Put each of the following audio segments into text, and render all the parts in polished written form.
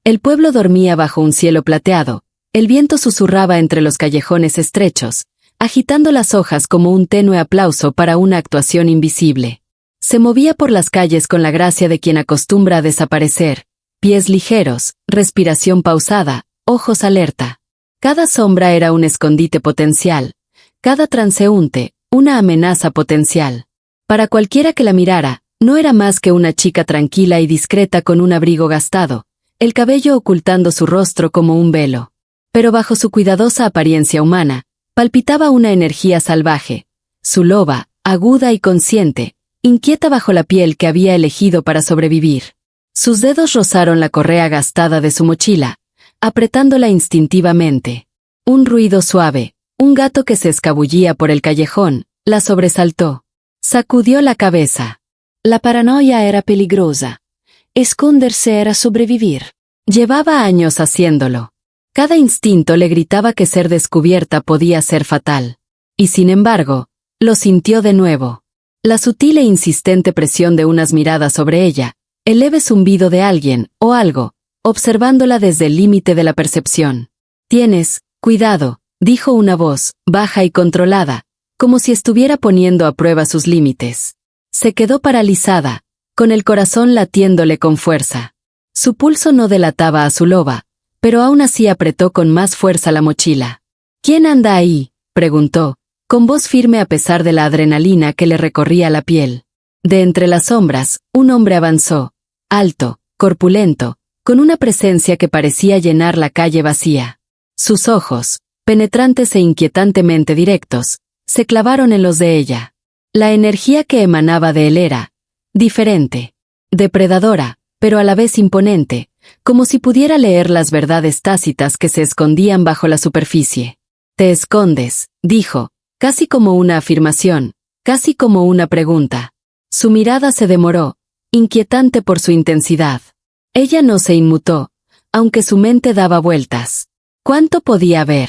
El pueblo dormía bajo un cielo plateado, el viento susurraba entre los callejones estrechos, agitando las hojas como un tenue aplauso para una actuación invisible. Se movía por las calles con la gracia de quien acostumbra a desaparecer, pies ligeros, respiración pausada, ojos alerta. Cada sombra era un escondite potencial, cada transeúnte, una amenaza potencial. Para cualquiera que la mirara, no era más que una chica tranquila y discreta con un abrigo gastado, el cabello ocultando su rostro como un velo. Pero bajo su cuidadosa apariencia humana, palpitaba una energía salvaje, su loba, aguda y consciente, inquieta bajo la piel que había elegido para sobrevivir. Sus dedos rozaron la correa gastada de su mochila, apretándola instintivamente. Un ruido suave, un gato que se escabullía por el callejón, la sobresaltó. Sacudió la cabeza. La paranoia era peligrosa. Esconderse era sobrevivir. Llevaba años haciéndolo. Cada instinto le gritaba que ser descubierta podía ser fatal. Y sin embargo, lo sintió de nuevo. La sutil e insistente presión de unas miradas sobre ella, el leve zumbido de alguien, o algo, observándola desde el límite de la percepción. «Tienes, cuidado», dijo una voz, baja y controlada, como si estuviera poniendo a prueba sus límites. Se quedó paralizada, con el corazón latiéndole con fuerza. Su pulso no delataba a su loba, pero aún así apretó con más fuerza la mochila. «¿Quién anda ahí?», preguntó, con voz firme a pesar de la adrenalina que le recorría la piel. De entre las sombras, un hombre avanzó, alto, corpulento, con una presencia que parecía llenar la calle vacía. Sus ojos, penetrantes e inquietantemente directos, se clavaron en los de ella. La energía que emanaba de él era diferente, depredadora, pero a la vez imponente, como si pudiera leer las verdades tácitas que se escondían bajo la superficie. «Te escondes», dijo, casi como una afirmación, casi como una pregunta. Su mirada se demoró, inquietante por su intensidad. Ella no se inmutó, aunque su mente daba vueltas. ¿Cuánto podía ver?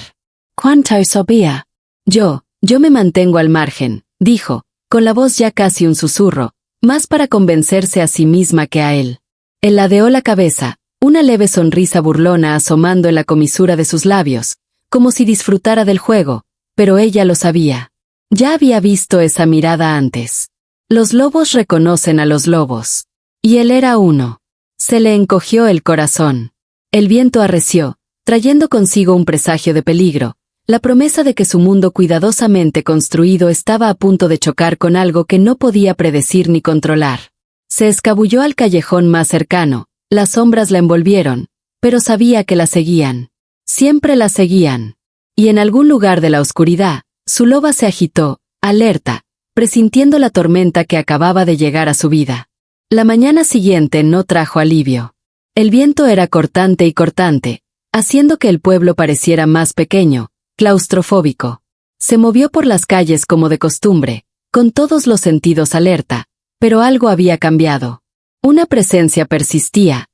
¿Cuánto sabía? Yo me mantengo al margen», dijo, con la voz ya casi un susurro, más para convencerse a sí misma que a él. Él ladeó la cabeza, una leve sonrisa burlona asomando en la comisura de sus labios, como si disfrutara del juego, pero ella lo sabía. Ya había visto esa mirada antes. Los lobos reconocen a los lobos. Y él era uno. Se le encogió el corazón. El viento arreció, trayendo consigo un presagio de peligro, la promesa de que su mundo cuidadosamente construido estaba a punto de chocar con algo que no podía predecir ni controlar. Se escabulló al callejón más cercano, las sombras la envolvieron, pero sabía que la seguían. Siempre la seguían. Y en algún lugar de la oscuridad, su loba se agitó, alerta, presintiendo la tormenta que acababa de llegar a su vida. La mañana siguiente no trajo alivio. El viento era cortante y cortante, haciendo que el pueblo pareciera más pequeño, claustrofóbico. Se movió por las calles como de costumbre, con todos los sentidos alerta, pero algo había cambiado. Una presencia persistía.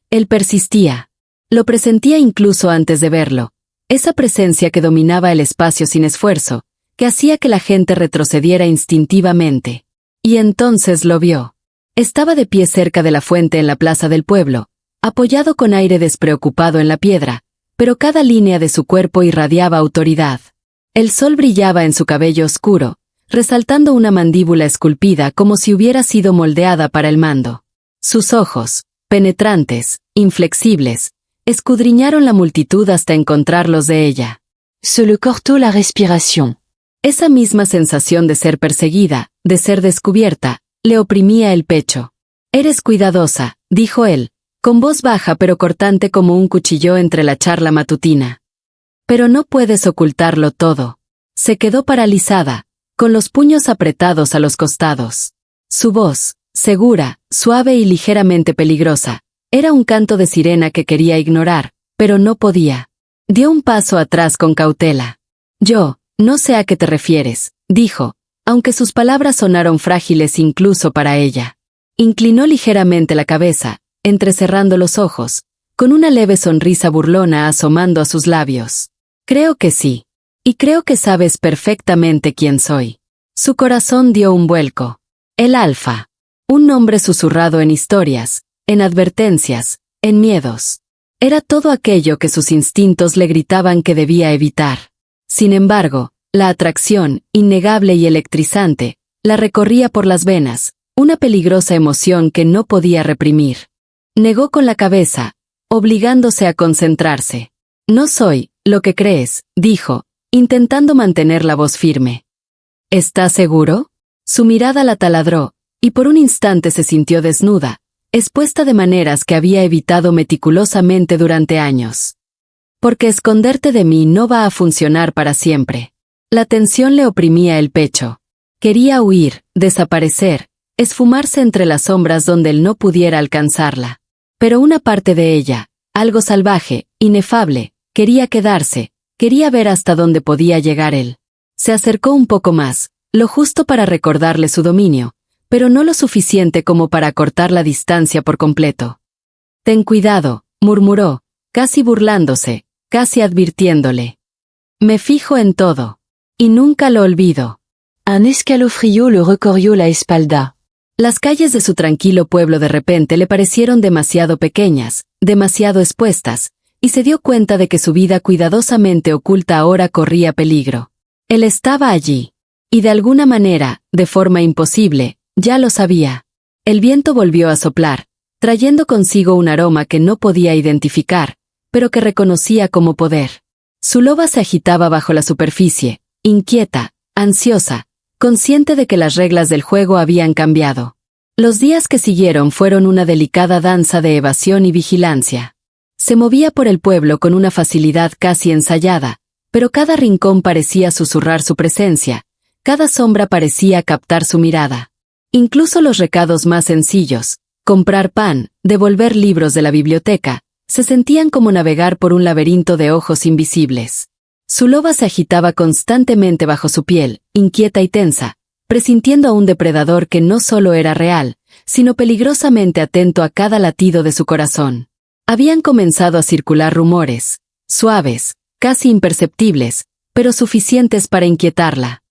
Él persistía. Lo presentía incluso antes de verlo. Esa presencia que dominaba el espacio sin esfuerzo, que hacía que la gente retrocediera instintivamente. Y entonces lo vio. Estaba de pie cerca de la fuente en la plaza del pueblo, apoyado con aire despreocupado en la piedra, pero cada línea de su cuerpo irradiaba autoridad. El sol brillaba en su cabello oscuro, resaltando una mandíbula esculpida como si hubiera sido moldeada para el mando. Sus ojos, penetrantes, inflexibles, escudriñaron la multitud hasta encontrarlos de ella. Se le cortó la respiración. Esa misma sensación de ser perseguida, de ser descubierta, le oprimía el pecho. «Eres cuidadosa», dijo él, con voz baja pero cortante como un cuchillo entre la charla matutina. «Pero no puedes ocultarlo todo». Se quedó paralizada, con los puños apretados a los costados. Su voz, segura, suave y ligeramente peligrosa, era un canto de sirena que quería ignorar, pero no podía. Dio un paso atrás con cautela. «Yo, no sé a qué te refieres», dijo, aunque sus palabras sonaron frágiles incluso para ella. Inclinó ligeramente la cabeza, entrecerrando los ojos, con una leve sonrisa burlona asomando a sus labios. «Creo que sí. Y creo que sabes perfectamente quién soy». Su corazón dio un vuelco. El Alfa. Un nombre susurrado en historias, en advertencias, en miedos. Era todo aquello que sus instintos le gritaban que debía evitar. Sin embargo, la atracción, innegable y electrizante, la recorría por las venas, una peligrosa emoción que no podía reprimir. Negó con la cabeza, obligándose a concentrarse. No soy lo que crees, dijo, intentando mantener la voz firme. ¿Estás seguro? Su mirada la taladró, y por un instante se sintió desnuda, expuesta de maneras que había evitado meticulosamente durante años. Porque esconderte de mí no va a funcionar para siempre. La tensión le oprimía el pecho. Quería huir, desaparecer, esfumarse entre las sombras donde él no pudiera alcanzarla. Pero una parte de ella, algo salvaje, inefable, quería quedarse, quería ver hasta dónde podía llegar él. Se acercó un poco más, lo justo para recordarle su dominio, pero no lo suficiente como para cortar la distancia por completo. «Ten cuidado», murmuró, casi burlándose, casi advirtiéndole. «Me fijo en todo. Y nunca lo olvido». Un escalofrío le recorrió la espalda. Las calles de su tranquilo pueblo de repente le parecieron demasiado pequeñas, demasiado expuestas, y se dio cuenta de que su vida cuidadosamente oculta ahora corría peligro. Él estaba allí. Y de alguna manera, de forma imposible, ya lo sabía. El viento volvió a soplar, trayendo consigo un aroma que no podía identificar, pero que reconocía como poder. Su loba se agitaba bajo la superficie, inquieta, ansiosa, consciente de que las reglas del juego habían cambiado. Los días que siguieron fueron una delicada danza de evasión y vigilancia. Se movía por el pueblo con una facilidad casi ensayada, pero cada rincón parecía susurrar su presencia, cada sombra parecía captar su mirada. Incluso los recados más sencillos, comprar pan, devolver libros de la biblioteca, se sentían como navegar por un laberinto de ojos invisibles. Su loba se agitaba constantemente bajo su piel, inquieta y tensa, presintiendo a un depredador que no solo era real, sino peligrosamente atento a cada latido de su corazón. Habían comenzado a circular rumores, suaves, casi imperceptibles, pero suficientes para inquietarla.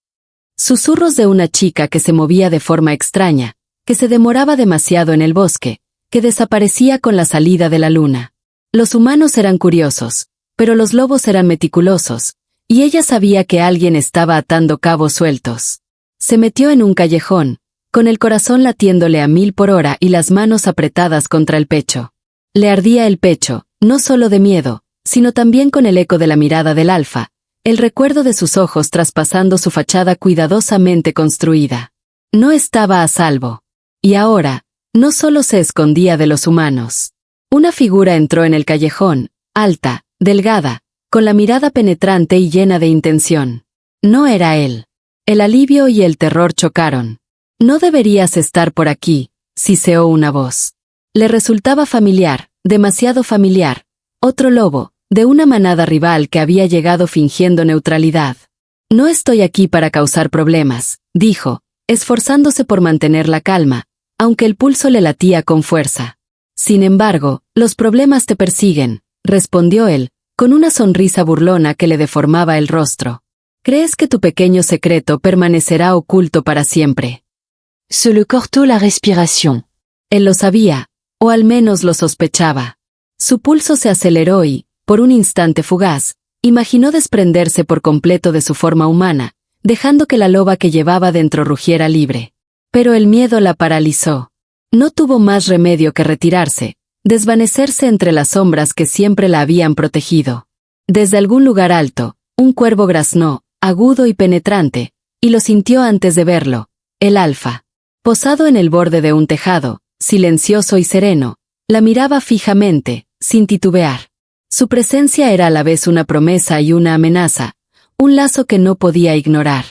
Susurros de una chica que se movía de forma extraña, que se demoraba demasiado en el bosque, que desaparecía con la salida de la luna. Los humanos eran curiosos, pero los lobos eran meticulosos, y ella sabía que alguien estaba atando cabos sueltos. Se metió en un callejón, con el corazón latiéndole a 1000 por hora y las manos apretadas contra el pecho. Le ardía el pecho, no solo de miedo, sino también con el eco de la mirada del alfa, el recuerdo de sus ojos traspasando su fachada cuidadosamente construida. No estaba a salvo. Y ahora, no solo se escondía de los humanos. Una figura entró en el callejón, alta, delgada, con la mirada penetrante y llena de intención. No era él. El alivio y el terror chocaron. «No deberías estar por aquí», siseó una voz. Le resultaba familiar, demasiado familiar. Otro lobo, de una manada rival que había llegado fingiendo neutralidad. «No estoy aquí para causar problemas», dijo, esforzándose por mantener la calma, aunque el pulso le latía con fuerza. «Sin embargo, los problemas te persiguen», respondió él, con una sonrisa burlona que le deformaba el rostro. «¿Crees que tu pequeño secreto permanecerá oculto para siempre?» Se le cortó la respiración. Él lo sabía, o al menos lo sospechaba. Su pulso se aceleró y, por un instante fugaz, imaginó desprenderse por completo de su forma humana, dejando que la loba que llevaba dentro rugiera libre. Pero el miedo la paralizó. No tuvo más remedio que retirarse, desvanecerse entre las sombras que siempre la habían protegido. Desde algún lugar alto, un cuervo graznó, agudo y penetrante, y lo sintió antes de verlo, el alfa. Posado en el borde de un tejado, silencioso y sereno, la miraba fijamente, sin titubear. Su presencia era a la vez una promesa y una amenaza, un lazo que no podía ignorar.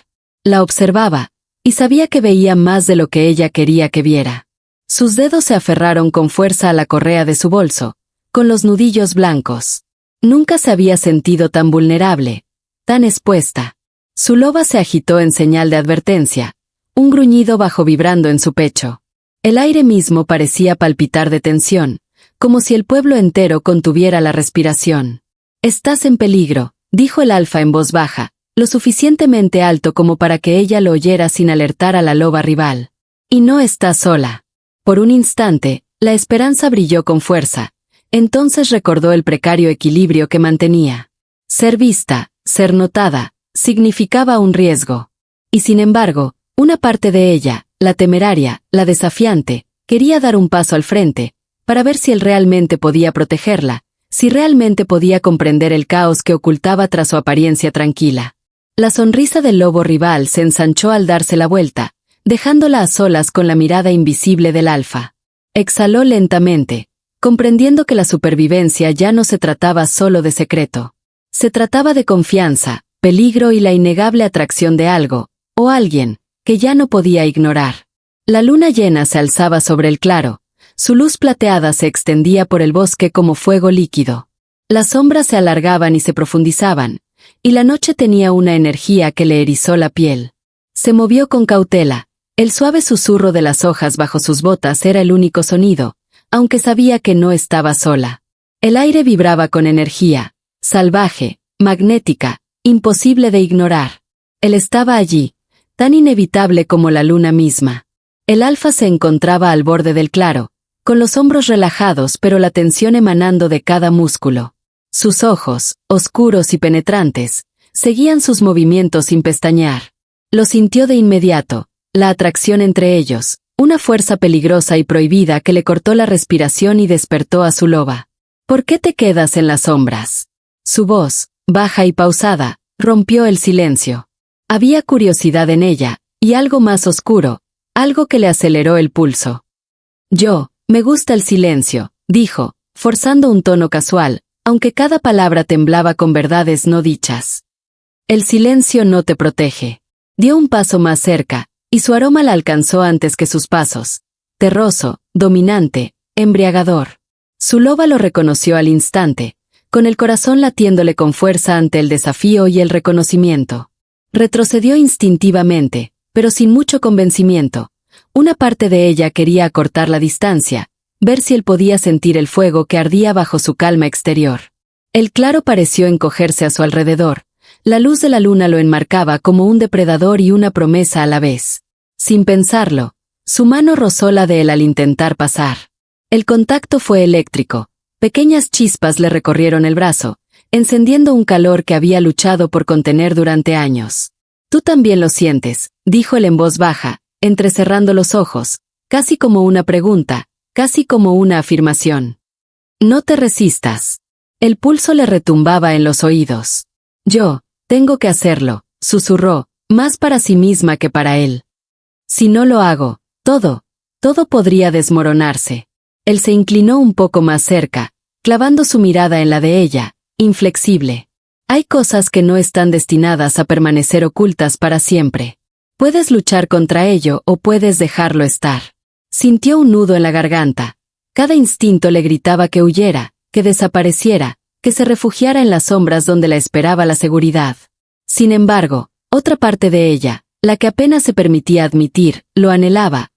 La observaba, y sabía que veía más de lo que ella quería que viera. Sus dedos se aferraron con fuerza a la correa de su bolso, con los nudillos blancos. Nunca se había sentido tan vulnerable, tan expuesta. Su loba se agitó en señal de advertencia, un gruñido bajo vibrando en su pecho. El aire mismo parecía palpitar de tensión, como si el pueblo entero contuviera la respiración. «Estás en peligro», dijo el alfa en voz baja, lo suficientemente alto como para que ella lo oyera sin alertar a la loba rival. «Y no estás sola». Por un instante, la esperanza brilló con fuerza. Entonces recordó el precario equilibrio que mantenía. Ser vista, ser notada, significaba un riesgo. Y sin embargo, una parte de ella, la temeraria, la desafiante, quería dar un paso al frente, para ver si él realmente podía protegerla, si realmente podía comprender el caos que ocultaba tras su apariencia tranquila. La sonrisa del lobo rival se ensanchó al darse la vuelta, dejándola a solas con la mirada invisible del alfa. Exhaló lentamente, comprendiendo que la supervivencia ya no se trataba solo de secreto. Se trataba de confianza, peligro y la innegable atracción de algo, o alguien, que ya no podía ignorar. La luna llena se alzaba sobre el claro, su luz plateada se extendía por el bosque como fuego líquido. Las sombras se alargaban y se profundizaban, y la noche tenía una energía que le erizó la piel. Se movió con cautela, el suave susurro de las hojas bajo sus botas era el único sonido, aunque sabía que no estaba sola. El aire vibraba con energía, salvaje, magnética, imposible de ignorar. Él estaba allí, tan inevitable como la luna misma. El alfa se encontraba al borde del claro, con los hombros relajados pero la tensión emanando de cada músculo. Sus ojos, oscuros y penetrantes, seguían sus movimientos sin pestañear. Lo sintió de inmediato, la atracción entre ellos, una fuerza peligrosa y prohibida que le cortó la respiración y despertó a su loba. ¿Por qué te quedas en las sombras? Su voz, baja y pausada, rompió el silencio. Había curiosidad en ella, y algo más oscuro, algo que le aceleró el pulso. Me gusta el silencio, dijo, forzando un tono casual, aunque cada palabra temblaba con verdades no dichas. El silencio no te protege. Dio un paso más cerca, y su aroma la alcanzó antes que sus pasos. Terroso, dominante, embriagador. Su loba lo reconoció al instante, con el corazón latiéndole con fuerza ante el desafío y el reconocimiento. Retrocedió instintivamente, pero sin mucho convencimiento. Una parte de ella quería acortar la distancia, ver si él podía sentir el fuego que ardía bajo su calma exterior. El claro pareció encogerse a su alrededor. La luz de la luna lo enmarcaba como un depredador y una promesa a la vez. Sin pensarlo, su mano rozó la de él al intentar pasar. El contacto fue eléctrico. Pequeñas chispas le recorrieron el brazo, encendiendo un calor que había luchado por contener durante años. Tú también lo sientes, dijo él en voz baja, entrecerrando los ojos, casi como una pregunta, casi como una afirmación. No te resistas. El pulso le retumbaba en los oídos. Tengo que hacerlo, susurró, más para sí misma que para él. Si no lo hago, todo podría desmoronarse. Él se inclinó un poco más cerca, clavando su mirada en la de ella, inflexible. Hay cosas que no están destinadas a permanecer ocultas para siempre. Puedes luchar contra ello o puedes dejarlo estar. Sintió un nudo en la garganta. Cada instinto le gritaba que huyera, que desapareciera, que se refugiara en las sombras donde la esperaba la seguridad. Sin embargo, otra parte de ella, la que apenas se permitía admitir, lo anhelaba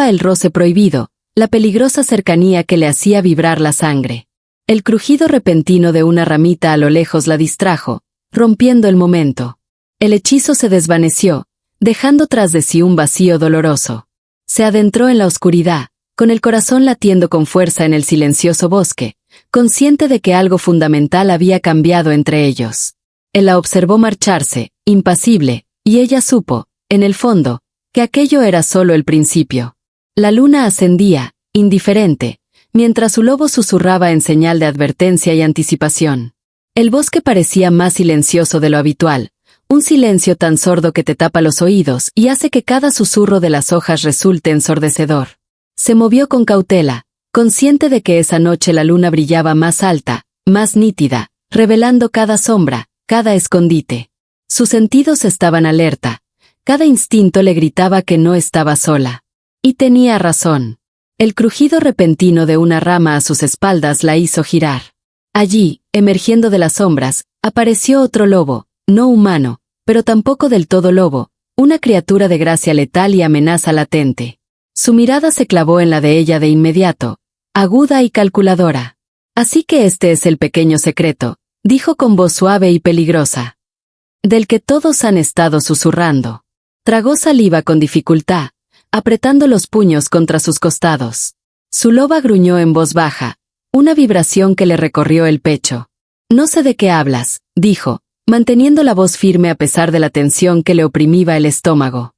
el roce prohibido, la peligrosa cercanía que le hacía vibrar la sangre. El crujido repentino de una ramita a lo lejos la distrajo, rompiendo el momento. El hechizo se desvaneció, dejando tras de sí un vacío doloroso. Se adentró en la oscuridad, con el corazón latiendo con fuerza en el silencioso bosque, consciente de que algo fundamental había cambiado entre ellos. Él la observó marcharse, impasible, y ella supo, en el fondo, que aquello era solo el principio. La luna ascendía, indiferente, mientras su lobo susurraba en señal de advertencia y anticipación. El bosque parecía más silencioso de lo habitual, un silencio tan sordo que te tapa los oídos y hace que cada susurro de las hojas resulte ensordecedor. Se movió con cautela, consciente de que esa noche la luna brillaba más alta, más nítida, revelando cada sombra, cada escondite. Sus sentidos estaban alerta, cada instinto le gritaba que no estaba sola. Y tenía razón. El crujido repentino de una rama a sus espaldas la hizo girar. Allí, emergiendo de las sombras, apareció otro lobo, no humano, pero tampoco del todo lobo, una criatura de gracia letal y amenaza latente. Su mirada se clavó en la de ella de inmediato, aguda y calculadora. Así que este es el pequeño secreto, dijo con voz suave y peligrosa. Del que todos han estado susurrando. Tragó saliva con dificultad, apretando los puños contra sus costados. Su loba gruñó en voz baja, una vibración que le recorrió el pecho. No sé de qué hablas, dijo, manteniendo la voz firme a pesar de la tensión que le oprimía el estómago.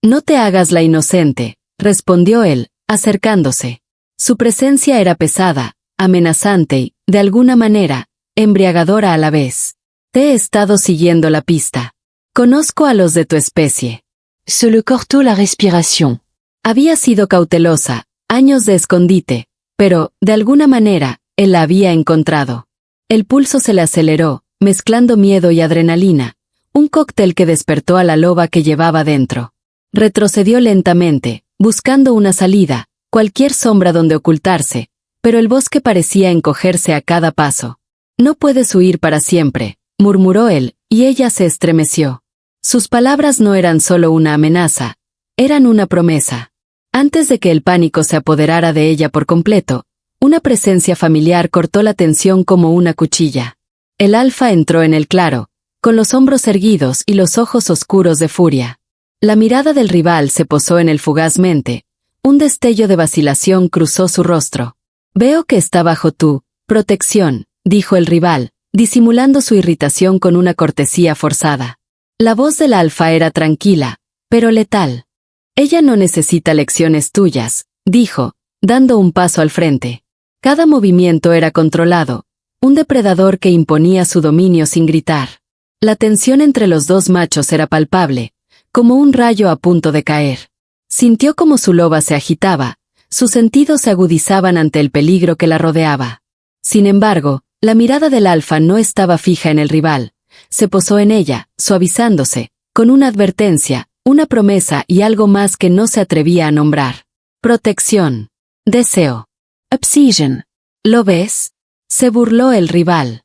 No te hagas la inocente, respondió él, acercándose. Su presencia era pesada, amenazante y, de alguna manera, embriagadora a la vez. Te he estado siguiendo la pista. Conozco a los de tu especie. Se le cortó la respiración. Había sido cautelosa, años de escondite, pero, de alguna manera, él la había encontrado. El pulso se le aceleró, mezclando miedo y adrenalina, un cóctel que despertó a la loba que llevaba dentro. Retrocedió lentamente, buscando una salida, cualquier sombra donde ocultarse, pero el bosque parecía encogerse a cada paso. No puedes huir para siempre, murmuró él, y ella se estremeció. Sus palabras no eran solo una amenaza, eran una promesa. Antes de que el pánico se apoderara de ella por completo, una presencia familiar cortó la tensión como una cuchilla. El alfa entró en el claro, con los hombros erguidos y los ojos oscuros de furia. La mirada del rival se posó en él fugazmente, un destello de vacilación cruzó su rostro. Veo que está bajo tu protección, dijo el rival, disimulando su irritación con una cortesía forzada. La voz del alfa era tranquila, pero letal. Ella no necesita lecciones tuyas, dijo, dando un paso al frente. Cada movimiento era controlado, un depredador que imponía su dominio sin gritar. La tensión entre los dos machos era palpable, como un rayo a punto de caer. Sintió como su loba se agitaba, sus sentidos se agudizaban ante el peligro que la rodeaba. Sin embargo, la mirada del alfa no estaba fija en el rival, se posó en ella, suavizándose, con una advertencia, una promesa y algo más que no se atrevía a nombrar. Protección. Deseo. Obsession. ¿Lo ves? Se burló el rival.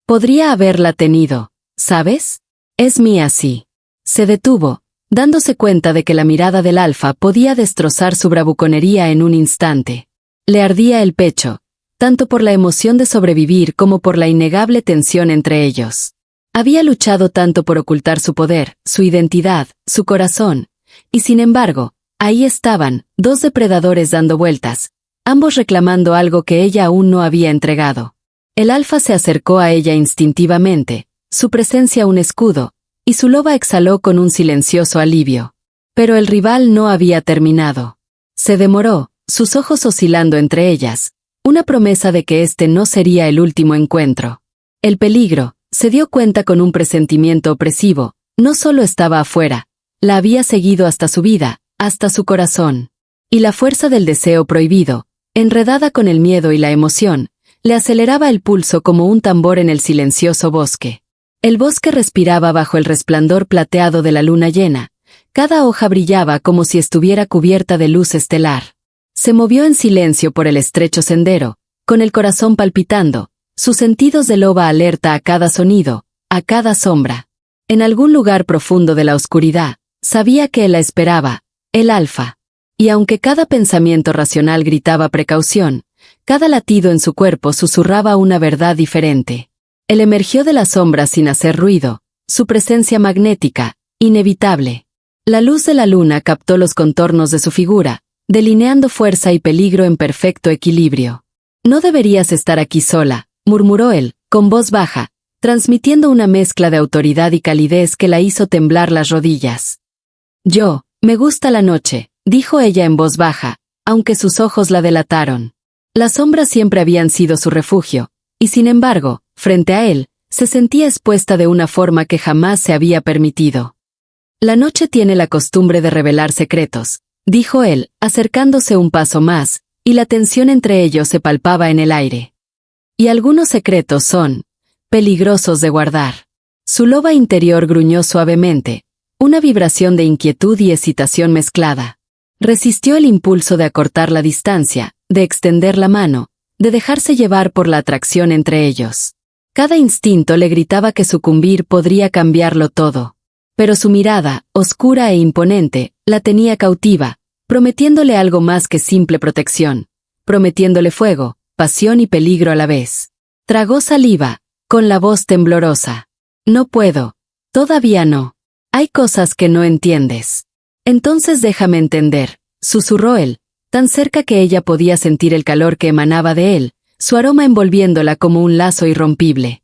Podría haberla tenido, ¿sabes? Es mía sí. Se detuvo, dándose cuenta de que la mirada del alfa podía destrozar su bravuconería en un instante. Le ardía el pecho, tanto por la emoción de sobrevivir como por la innegable tensión entre ellos. Había luchado tanto por ocultar su poder, su identidad, su corazón, y sin embargo, ahí estaban, dos depredadores dando vueltas, ambos reclamando algo que ella aún no había entregado. El alfa se acercó a ella instintivamente, su presencia un escudo, y su loba exhaló con un silencioso alivio. Pero el rival no había terminado. Se demoró, sus ojos oscilando entre ellas, una promesa de que este no sería el último encuentro. El peligro, se dio cuenta con un presentimiento opresivo, no solo estaba afuera, la había seguido hasta su vida, hasta su corazón. Y la fuerza del deseo prohibido, enredada con el miedo y la emoción, le aceleraba el pulso como un tambor en el silencioso bosque. El bosque respiraba bajo el resplandor plateado de la luna llena, cada hoja brillaba como si estuviera cubierta de luz estelar. Se movió en silencio por el estrecho sendero, con el corazón palpitando, sus sentidos de loba alerta a cada sonido, a cada sombra. En algún lugar profundo de la oscuridad, sabía que la esperaba, el alfa. Y aunque cada pensamiento racional gritaba precaución, cada latido en su cuerpo susurraba una verdad diferente. Él emergió de las sombras sin hacer ruido, su presencia magnética, inevitable. La luz de la luna captó los contornos de su figura, delineando fuerza y peligro en perfecto equilibrio. No deberías estar aquí sola, murmuró él, con voz baja, transmitiendo una mezcla de autoridad y calidez que la hizo temblar las rodillas. Me gusta la noche, dijo ella en voz baja, aunque sus ojos la delataron. Las sombras siempre habían sido su refugio, y sin embargo, frente a él, se sentía expuesta de una forma que jamás se había permitido. La noche tiene la costumbre de revelar secretos, dijo él, acercándose un paso más, y la tensión entre ellos se palpaba en el aire. Y algunos secretos son peligrosos de guardar. Su loba interior gruñó suavemente, una vibración de inquietud y excitación mezclada. Resistió el impulso de acortar la distancia, de extender la mano, de dejarse llevar por la atracción entre ellos. Cada instinto le gritaba que sucumbir podría cambiarlo todo. Pero su mirada, oscura e imponente, la tenía cautiva, prometiéndole algo más que simple protección, prometiéndole fuego, pasión y peligro a la vez. Tragó saliva, con la voz temblorosa. No puedo. Todavía no. Hay cosas que no entiendes. Entonces déjame entender, susurró él, tan cerca que ella podía sentir el calor que emanaba de él, su aroma envolviéndola como un lazo irrompible.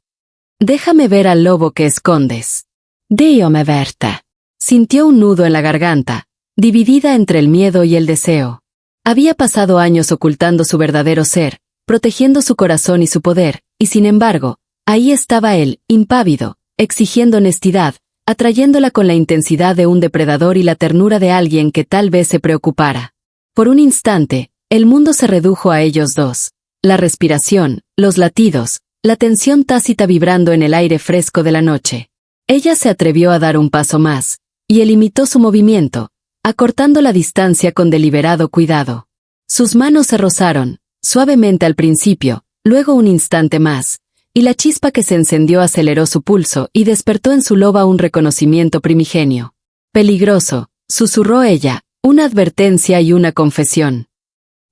«Déjame ver al lobo que escondes». «Dígame verte». Sintió un nudo en la garganta, dividida entre el miedo y el deseo. Había pasado años ocultando su verdadero ser, protegiendo su corazón y su poder, y sin embargo, ahí estaba él, impávido, exigiendo honestidad, atrayéndola con la intensidad de un depredador y la ternura de alguien que tal vez se preocupara. Por un instante, el mundo se redujo a ellos dos. La respiración, los latidos, la tensión tácita vibrando en el aire fresco de la noche. Ella se atrevió a dar un paso más, y él imitó su movimiento, acortando la distancia con deliberado cuidado. Sus manos se rozaron, suavemente al principio, luego un instante más, y la chispa que se encendió aceleró su pulso y despertó en su loba un reconocimiento primigenio. «Peligroso», susurró ella, una advertencia y una confesión.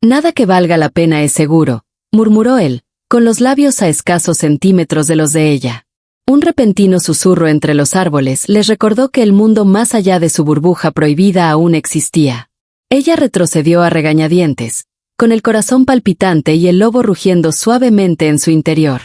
«Nada que valga la pena es seguro», murmuró él, con los labios a escasos centímetros de los de ella. Un repentino susurro entre los árboles les recordó que el mundo más allá de su burbuja prohibida aún existía. Ella retrocedió a regañadientes, con el corazón palpitante y el lobo rugiendo suavemente en su interior.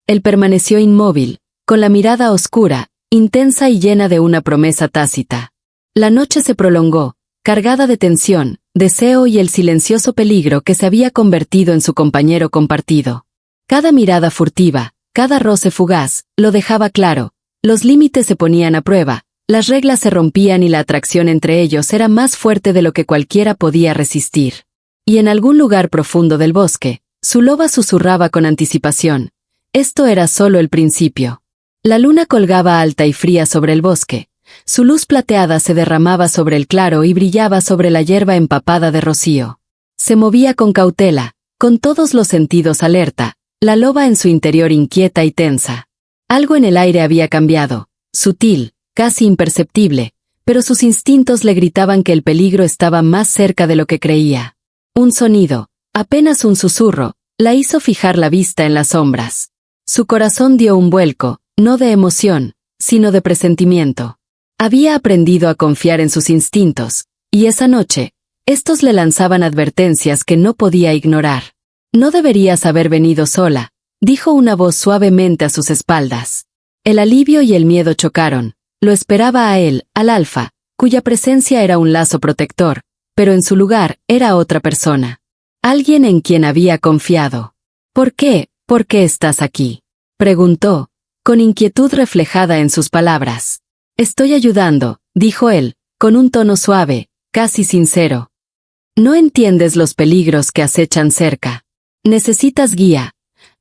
Él permaneció inmóvil, con la mirada oscura, intensa y llena de una promesa tácita. La noche se prolongó, cargada de tensión, deseo y el silencioso peligro que se había convertido en su compañero compartido. Cada mirada furtiva, cada roce fugaz, lo dejaba claro, los límites se ponían a prueba, las reglas se rompían y la atracción entre ellos era más fuerte de lo que cualquiera podía resistir. Y en algún lugar profundo del bosque, su loba susurraba con anticipación. Esto era solo el principio. La luna colgaba alta y fría sobre el bosque, su luz plateada se derramaba sobre el claro y brillaba sobre la hierba empapada de rocío. Se movía con cautela, con todos los sentidos alerta, la loba en su interior inquieta y tensa. Algo en el aire había cambiado, sutil, casi imperceptible, pero sus instintos le gritaban que el peligro estaba más cerca de lo que creía. Un sonido, apenas un susurro, la hizo fijar la vista en las sombras. Su corazón dio un vuelco, no de emoción, sino de presentimiento. Había aprendido a confiar en sus instintos, y esa noche, estos le lanzaban advertencias que no podía ignorar. «No deberías haber venido sola», dijo una voz suavemente a sus espaldas. El alivio y el miedo chocaron, lo esperaba a él, al alfa, cuya presencia era un lazo protector, pero en su lugar era otra persona. Alguien en quien había confiado. «¿Por qué? ¿Por qué estás aquí?», preguntó, con inquietud reflejada en sus palabras. «Estoy ayudando», dijo él, con un tono suave, casi sincero. «No entiendes los peligros que acechan cerca. Necesitas guía,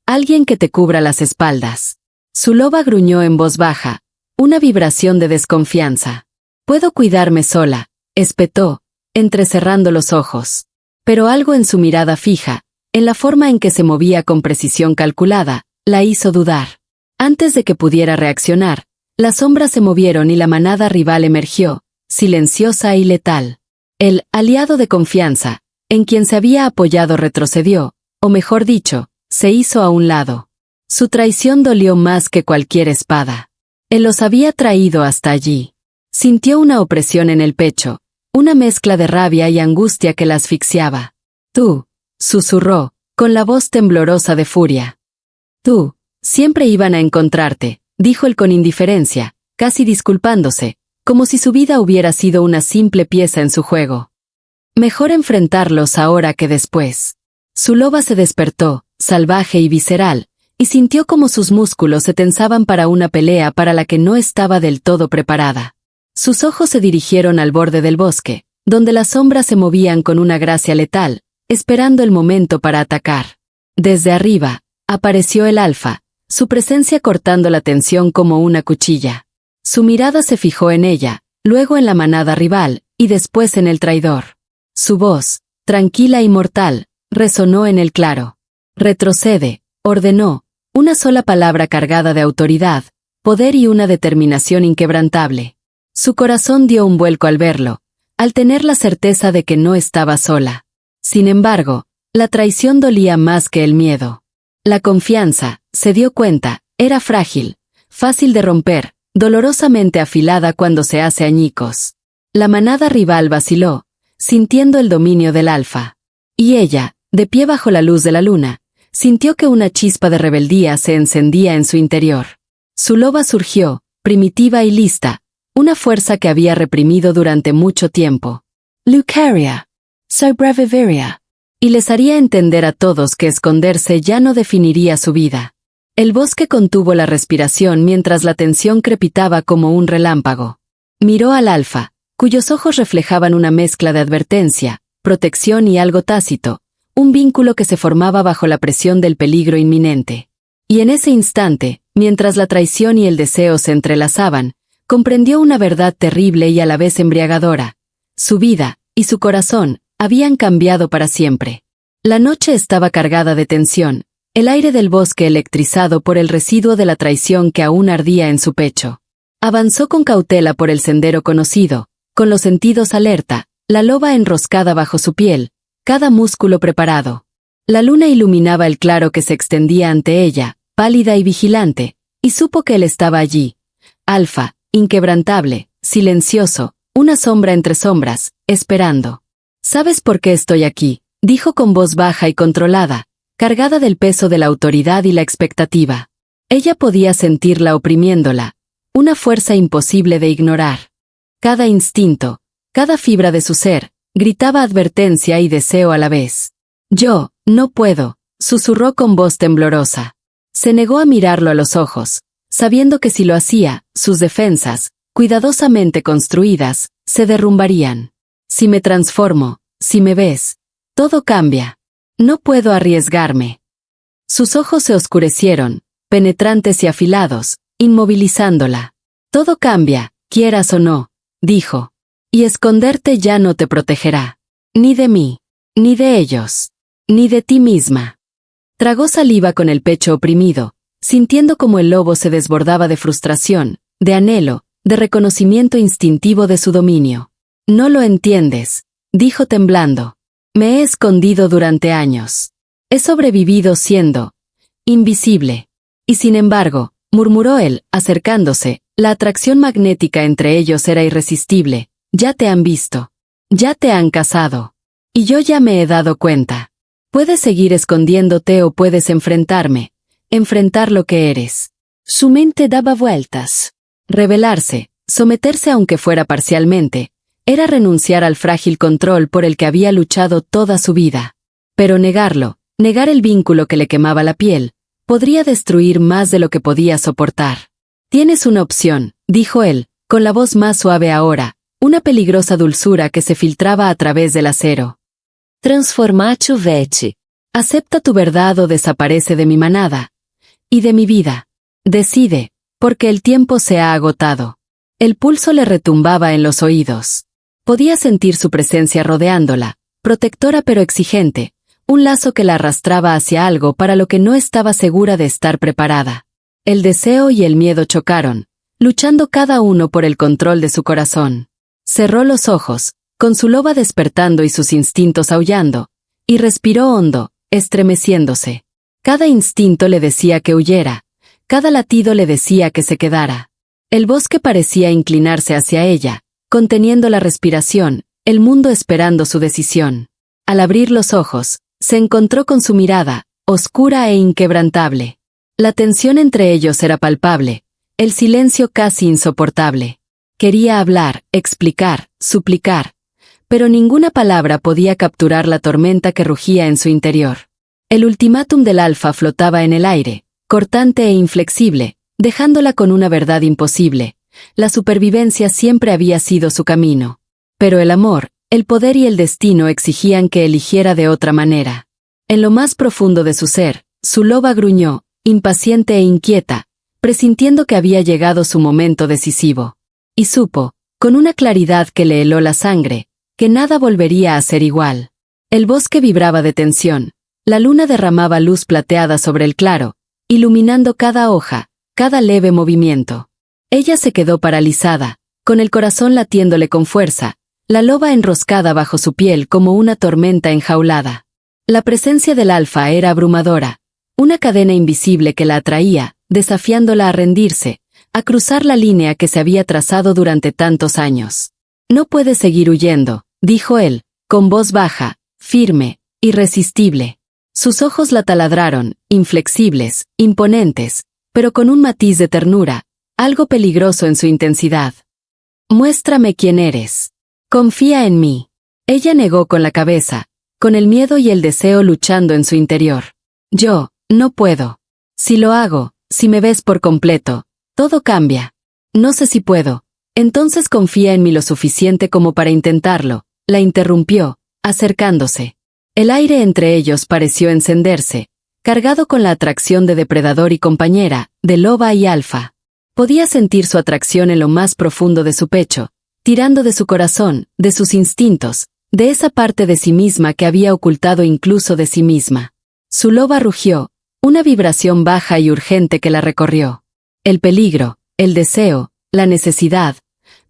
alguien que te cubra las espaldas». Su loba gruñó en voz baja, una vibración de desconfianza. «Puedo cuidarme sola», espetó, entrecerrando los ojos. Pero algo en su mirada fija, en la forma en que se movía con precisión calculada, la hizo dudar. Antes de que pudiera reaccionar, las sombras se movieron y la manada rival emergió, silenciosa y letal. El aliado de confianza, en quien se había apoyado retrocedió, o mejor dicho, se hizo a un lado. Su traición dolió más que cualquier espada. Él los había traído hasta allí. Sintió una opresión en el pecho, una mezcla de rabia y angustia que la asfixiaba. «Tú», susurró, con la voz temblorosa de furia. «Tú, siempre iban a encontrarte», dijo él con indiferencia, casi disculpándose, como si su vida hubiera sido una simple pieza en su juego. «Mejor enfrentarlos ahora que después». Su loba se despertó, salvaje y visceral, y sintió como sus músculos se tensaban para una pelea para la que no estaba del todo preparada. Sus ojos se dirigieron al borde del bosque, donde las sombras se movían con una gracia letal, esperando el momento para atacar. Desde arriba, apareció el alfa, su presencia cortando la tensión como una cuchilla. Su mirada se fijó en ella, luego en la manada rival, y después en el traidor. Su voz, tranquila y mortal, resonó en el claro. «Retrocede», ordenó, una sola palabra cargada de autoridad, poder y una determinación inquebrantable. Su corazón dio un vuelco al verlo, al tener la certeza de que no estaba sola. Sin embargo, la traición dolía más que el miedo. La confianza, se dio cuenta, era frágil, fácil de romper, dolorosamente afilada cuando se hace añicos. La manada rival vaciló, sintiendo el dominio del alfa. Y ella, de pie bajo la luz de la luna, sintió que una chispa de rebeldía se encendía en su interior. Su loba surgió, primitiva y lista, una fuerza que había reprimido durante mucho tiempo. Lucaria, sobreviviría. Y les haría entender a todos que esconderse ya no definiría su vida. El bosque contuvo la respiración mientras la tensión crepitaba como un relámpago. Miró al alfa, cuyos ojos reflejaban una mezcla de advertencia, protección y algo tácito, un vínculo que se formaba bajo la presión del peligro inminente. Y en ese instante, mientras la traición y el deseo se entrelazaban, comprendió una verdad terrible y a la vez embriagadora. Su vida, y su corazón, habían cambiado para siempre. La noche estaba cargada de tensión, el aire del bosque electrizado por el residuo de la traición que aún ardía en su pecho. Avanzó con cautela por el sendero conocido, con los sentidos alerta, la loba enroscada bajo su piel, cada músculo preparado. La luna iluminaba el claro que se extendía ante ella, pálida y vigilante, y supo que él estaba allí. Alfa, inquebrantable, silencioso, una sombra entre sombras, esperando. «¿Sabes por qué estoy aquí?», dijo con voz baja y controlada, cargada del peso de la autoridad y la expectativa. Ella podía sentirla oprimiéndola, una fuerza imposible de ignorar. Cada instinto, cada fibra de su ser, gritaba advertencia y deseo a la vez. «Yo, no puedo», susurró con voz temblorosa. Se negó a mirarlo a los ojos, sabiendo que si lo hacía, sus defensas, cuidadosamente construidas, se derrumbarían. «Si me transformo, si me ves, todo cambia. No puedo arriesgarme». Sus ojos se oscurecieron, penetrantes y afilados, inmovilizándola. «Todo cambia, quieras o no», dijo. «Y esconderte ya no te protegerá. Ni de mí, ni de ellos, ni de ti misma». Tragó saliva con el pecho oprimido, sintiendo como el lobo se desbordaba de frustración, de anhelo, de reconocimiento instintivo de su dominio. «No lo entiendes», dijo temblando. «Me he escondido durante años. He sobrevivido siendo invisible. Y sin embargo», murmuró él, acercándose, la atracción magnética entre ellos era irresistible. «Ya te han visto. Ya te han cazado. Y yo ya me he dado cuenta. Puedes seguir escondiéndote o puedes enfrentarme, enfrentar lo que eres». Su mente daba vueltas. Rebelarse, someterse aunque fuera parcialmente, era renunciar al frágil control por el que había luchado toda su vida. Pero negarlo, negar el vínculo que le quemaba la piel, podría destruir más de lo que podía soportar. «Tienes una opción», dijo él, con la voz más suave ahora, una peligrosa dulzura que se filtraba a través del acero. «Transformate o vete. Acepta tu verdad o desaparece de mi manada. Y de mi vida. Decide, porque el tiempo se ha agotado». El pulso le retumbaba en los oídos. Podía sentir su presencia rodeándola, protectora pero exigente, un lazo que la arrastraba hacia algo para lo que no estaba segura de estar preparada. El deseo y el miedo chocaron, luchando cada uno por el control de su corazón. Cerró los ojos, con su loba despertando y sus instintos aullando, y respiró hondo, estremeciéndose. Cada instinto le decía que huyera, cada latido le decía que se quedara. El bosque parecía inclinarse hacia ella, conteniendo la respiración, el mundo esperando su decisión. Al abrir los ojos, se encontró con su mirada, oscura e inquebrantable. La tensión entre ellos era palpable, el silencio casi insoportable. Quería hablar, explicar, suplicar, pero ninguna palabra podía capturar la tormenta que rugía en su interior. El ultimátum del alfa flotaba en el aire, cortante e inflexible, dejándola con una verdad imposible. La supervivencia siempre había sido su camino. Pero el amor, el poder y el destino exigían que eligiera de otra manera. En lo más profundo de su ser, su loba gruñó, impaciente e inquieta, presintiendo que había llegado su momento decisivo. Y supo, con una claridad que le heló la sangre, que nada volvería a ser igual. El bosque vibraba de tensión, la luna derramaba luz plateada sobre el claro, iluminando cada hoja, cada leve movimiento. Ella se quedó paralizada, con el corazón latiéndole con fuerza, la loba enroscada bajo su piel como una tormenta enjaulada. La presencia del alfa era abrumadora, una cadena invisible que la atraía, desafiándola a rendirse, a cruzar la línea que se había trazado durante tantos años. «No puedes seguir huyendo», dijo él, con voz baja, firme, irresistible. Sus ojos la taladraron, inflexibles, imponentes, pero con un matiz de ternura, algo peligroso en su intensidad. Muéstrame quién eres. Confía en mí. Ella negó con la cabeza, con el miedo y el deseo luchando en su interior. Yo, no puedo. Si lo hago, si me ves por completo, todo cambia. No sé si puedo. Entonces confía en mí lo suficiente como para intentarlo, la interrumpió, acercándose. El aire entre ellos pareció encenderse, cargado con la atracción de depredador y compañera, de loba y alfa. Podía sentir su atracción en lo más profundo de su pecho, tirando de su corazón, de sus instintos, de esa parte de sí misma que había ocultado incluso de sí misma. Su loba rugió, una vibración baja y urgente que la recorrió. El peligro, el deseo, la necesidad,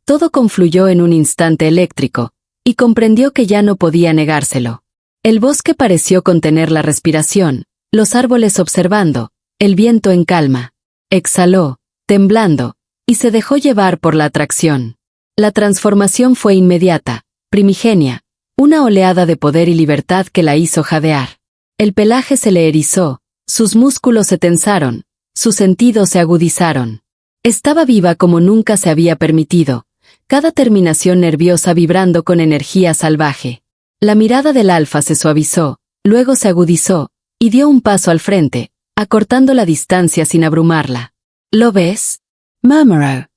todo confluyó en un instante eléctrico, y comprendió que ya no podía negárselo. El bosque pareció contener la respiración, los árboles observando, el viento en calma. Exhaló, temblando, y se dejó llevar por la atracción. La transformación fue inmediata, primigenia, una oleada de poder y libertad que la hizo jadear. El pelaje se le erizó, sus músculos se tensaron, sus sentidos se agudizaron. Estaba viva como nunca se había permitido, cada terminación nerviosa vibrando con energía salvaje. La mirada del alfa se suavizó, luego se agudizó, y dio un paso al frente, acortando la distancia sin abrumarla. ¿Lo ves? Murmuró.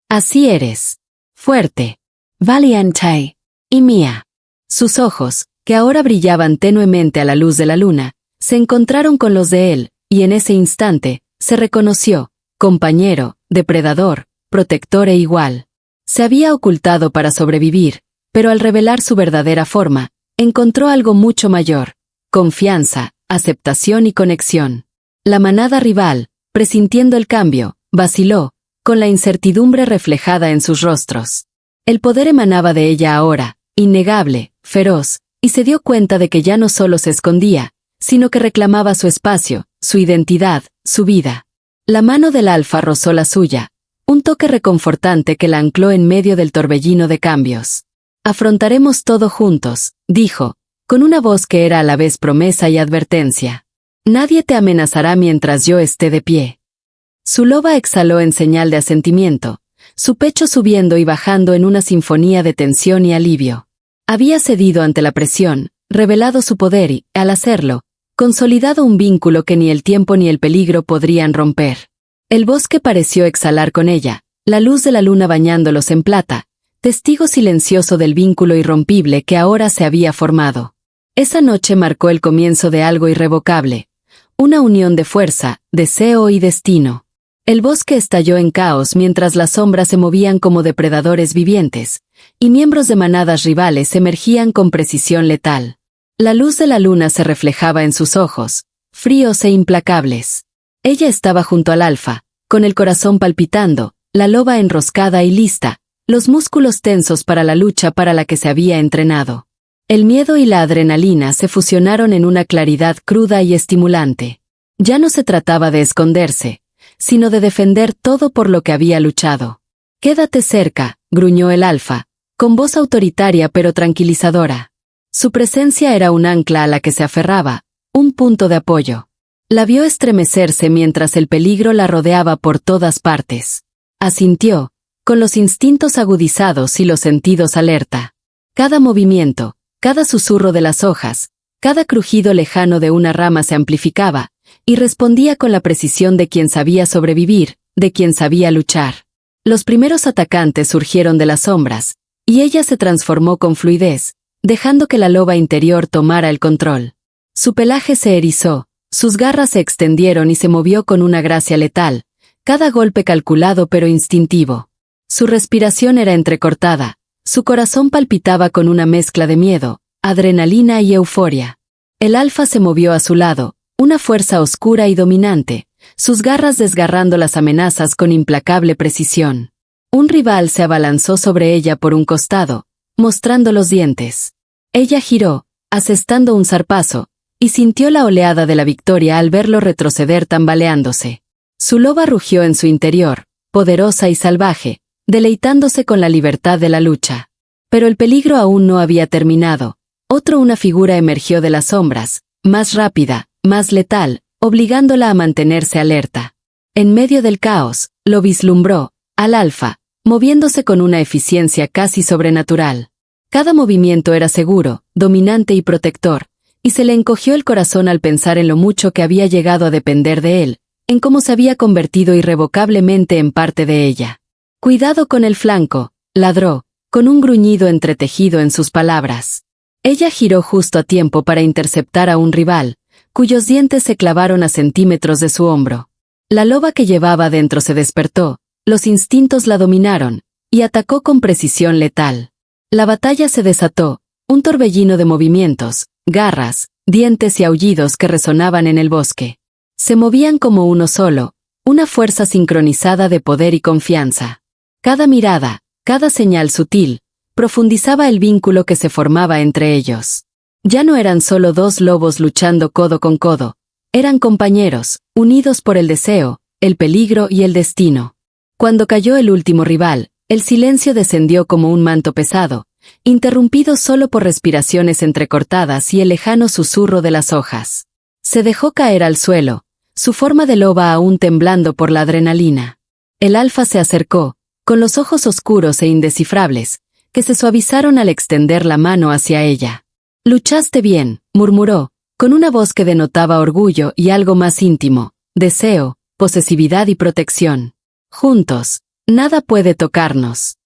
Así eres. Fuerte. Valiente. Y mía. Sus ojos, que ahora brillaban tenuemente a la luz de la luna, se encontraron con los de él, y en ese instante, se reconoció, compañero, depredador, protector e igual. Se había ocultado para sobrevivir, pero al revelar su verdadera forma, encontró algo mucho mayor: confianza, aceptación y conexión. La manada rival, presintiendo el cambio, vaciló, con la incertidumbre reflejada en sus rostros. El poder emanaba de ella ahora, innegable, feroz, y se dio cuenta de que ya no solo se escondía, sino que reclamaba su espacio, su identidad, su vida. La mano del alfa rozó la suya, un toque reconfortante que la ancló en medio del torbellino de cambios. Afrontaremos todo juntos, dijo, con una voz que era a la vez promesa y advertencia. Nadie te amenazará mientras yo esté de pie. Su loba exhaló en señal de asentimiento, su pecho subiendo y bajando en una sinfonía de tensión y alivio. Había cedido ante la presión, revelado su poder y, al hacerlo, consolidado un vínculo que ni el tiempo ni el peligro podrían romper. El bosque pareció exhalar con ella, la luz de la luna bañándolos en plata, testigo silencioso del vínculo irrompible que ahora se había formado. Esa noche marcó el comienzo de algo irrevocable, una unión de fuerza, deseo y destino. El bosque estalló en caos mientras las sombras se movían como depredadores vivientes, y miembros de manadas rivales emergían con precisión letal. La luz de la luna se reflejaba en sus ojos, fríos e implacables. Ella estaba junto al alfa, con el corazón palpitando, la loba enroscada y lista, los músculos tensos para la lucha para la que se había entrenado. El miedo y la adrenalina se fusionaron en una claridad cruda y estimulante. Ya no se trataba de esconderse, sino de defender todo por lo que había luchado. «Quédate cerca», gruñó el alfa, con voz autoritaria pero tranquilizadora. Su presencia era un ancla a la que se aferraba, un punto de apoyo. La vio estremecerse mientras el peligro la rodeaba por todas partes. Asintió, con los instintos agudizados y los sentidos alerta. Cada movimiento, cada susurro de las hojas, cada crujido lejano de una rama se amplificaba, y respondía con la precisión de quien sabía sobrevivir, de quien sabía luchar. Los primeros atacantes surgieron de las sombras, y ella se transformó con fluidez, dejando que la loba interior tomara el control. Su pelaje se erizó, sus garras se extendieron y se movió con una gracia letal, cada golpe calculado pero instintivo. Su respiración era entrecortada, su corazón palpitaba con una mezcla de miedo, adrenalina y euforia. El alfa se movió a su lado, una fuerza oscura y dominante, sus garras desgarrando las amenazas con implacable precisión. Un rival se abalanzó sobre ella por un costado, mostrando los dientes. Ella giró, asestando un zarpazo, y sintió la oleada de la victoria al verlo retroceder tambaleándose. Su loba rugió en su interior, poderosa y salvaje, deleitándose con la libertad de la lucha. Pero el peligro aún no había terminado. Una figura emergió de las sombras, más rápida, más letal, obligándola a mantenerse alerta. En medio del caos, lo vislumbró, al alfa, moviéndose con una eficiencia casi sobrenatural. Cada movimiento era seguro, dominante y protector, y se le encogió el corazón al pensar en lo mucho que había llegado a depender de él, en cómo se había convertido irrevocablemente en parte de ella. «Cuidado con el flanco», ladró, con un gruñido entretejido en sus palabras. Ella giró justo a tiempo para interceptar a un rival, cuyos dientes se clavaron a centímetros de su hombro. La loba que llevaba dentro se despertó, los instintos la dominaron, y atacó con precisión letal. La batalla se desató, un torbellino de movimientos, garras, dientes y aullidos que resonaban en el bosque. Se movían como uno solo, una fuerza sincronizada de poder y confianza. Cada mirada, cada señal sutil, profundizaba el vínculo que se formaba entre ellos. Ya no eran solo dos lobos luchando codo con codo, eran compañeros, unidos por el deseo, el peligro y el destino. Cuando cayó el último rival, el silencio descendió como un manto pesado, interrumpido solo por respiraciones entrecortadas y el lejano susurro de las hojas. Se dejó caer al suelo, su forma de loba aún temblando por la adrenalina. El alfa se acercó, con los ojos oscuros e indescifrables, que se suavizaron al extender la mano hacia ella. «Luchaste bien», murmuró, con una voz que denotaba orgullo y algo más íntimo, deseo, posesividad y protección. «Juntos, nada puede tocarnos».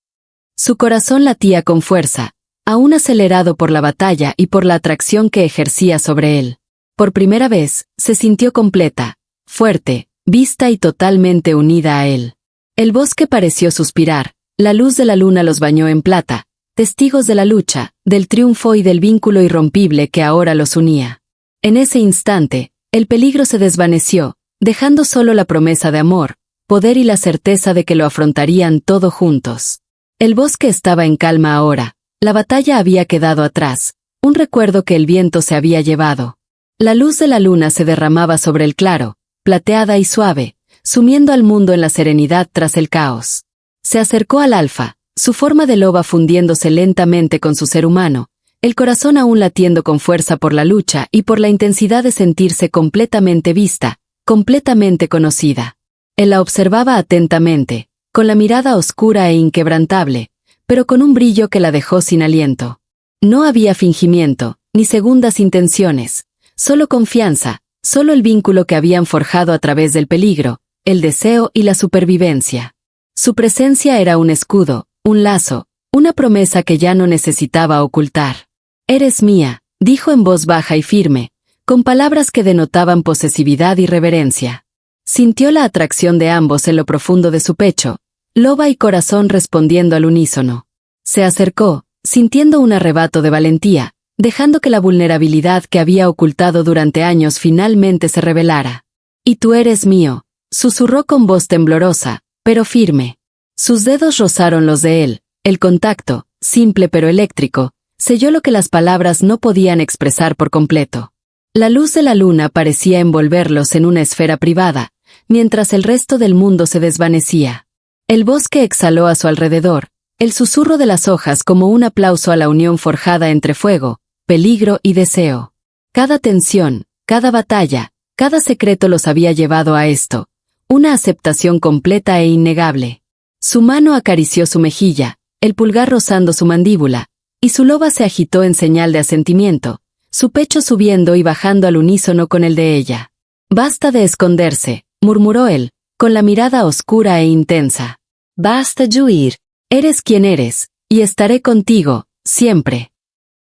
Su corazón latía con fuerza, aún acelerado por la batalla y por la atracción que ejercía sobre él. Por primera vez, se sintió completa, fuerte, vista y totalmente unida a él. El bosque pareció suspirar, la luz de la luna los bañó en plata, testigos de la lucha, del triunfo y del vínculo irrompible que ahora los unía. En ese instante, el peligro se desvaneció, dejando solo la promesa de amor, poder y la certeza de que lo afrontarían todo juntos. El bosque estaba en calma ahora, la batalla había quedado atrás, un recuerdo que el viento se había llevado. La luz de la luna se derramaba sobre el claro, plateada y suave, sumiendo al mundo en la serenidad tras el caos. Se acercó al alfa, su forma de loba fundiéndose lentamente con su ser humano, el corazón aún latiendo con fuerza por la lucha y por la intensidad de sentirse completamente vista, completamente conocida. Él la observaba atentamente, con la mirada oscura e inquebrantable, pero con un brillo que la dejó sin aliento. No había fingimiento, ni segundas intenciones, solo confianza, solo el vínculo que habían forjado a través del peligro, el deseo y la supervivencia. Su presencia era un escudo, un lazo, una promesa que ya no necesitaba ocultar. «Eres mía», dijo en voz baja y firme, con palabras que denotaban posesividad y reverencia. Sintió la atracción de ambos en lo profundo de su pecho, loba y corazón respondiendo al unísono. Se acercó, sintiendo un arrebato de valentía, dejando que la vulnerabilidad que había ocultado durante años finalmente se revelara. «Y tú eres mío», susurró con voz temblorosa, pero firme. Sus dedos rozaron los de él, el contacto, simple pero eléctrico, selló lo que las palabras no podían expresar por completo. La luz de la luna parecía envolverlos en una esfera privada, mientras el resto del mundo se desvanecía. El bosque exhaló a su alrededor, el susurro de las hojas como un aplauso a la unión forjada entre fuego, peligro y deseo. Cada tensión, cada batalla, cada secreto los había llevado a esto, una aceptación completa e innegable. Su mano acarició su mejilla, el pulgar rozando su mandíbula, y su loba se agitó en señal de asentimiento, su pecho subiendo y bajando al unísono con el de ella. «Basta de esconderse», murmuró él, con la mirada oscura e intensa. «Basta de huir. Eres quien eres, y estaré contigo, siempre».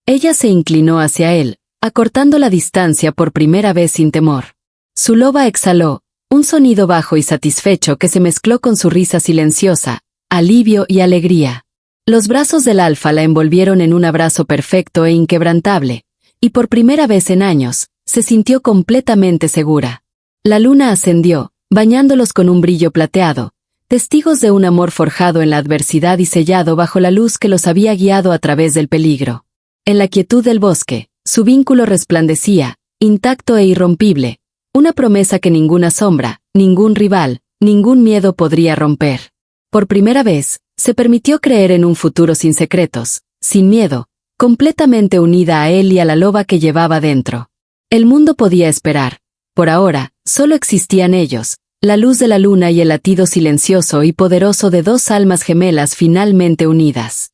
Ella se inclinó hacia él, acortando la distancia por primera vez sin temor. Su loba exhaló, un sonido bajo y satisfecho que se mezcló con su risa silenciosa, alivio y alegría. Los brazos del alfa la envolvieron en un abrazo perfecto e inquebrantable, y por primera vez en años, se sintió completamente segura. La luna ascendió, bañándolos con un brillo plateado, testigos de un amor forjado en la adversidad y sellado bajo la luz que los había guiado a través del peligro. En la quietud del bosque, su vínculo resplandecía, intacto e irrompible, una promesa que ninguna sombra, ningún rival, ningún miedo podría romper. Por primera vez, se permitió creer en un futuro sin secretos, sin miedo, completamente unida a él y a la loba que llevaba dentro. El mundo podía esperar. Por ahora, solo existían ellos, la luz de la luna y el latido silencioso y poderoso de dos almas gemelas finalmente unidas.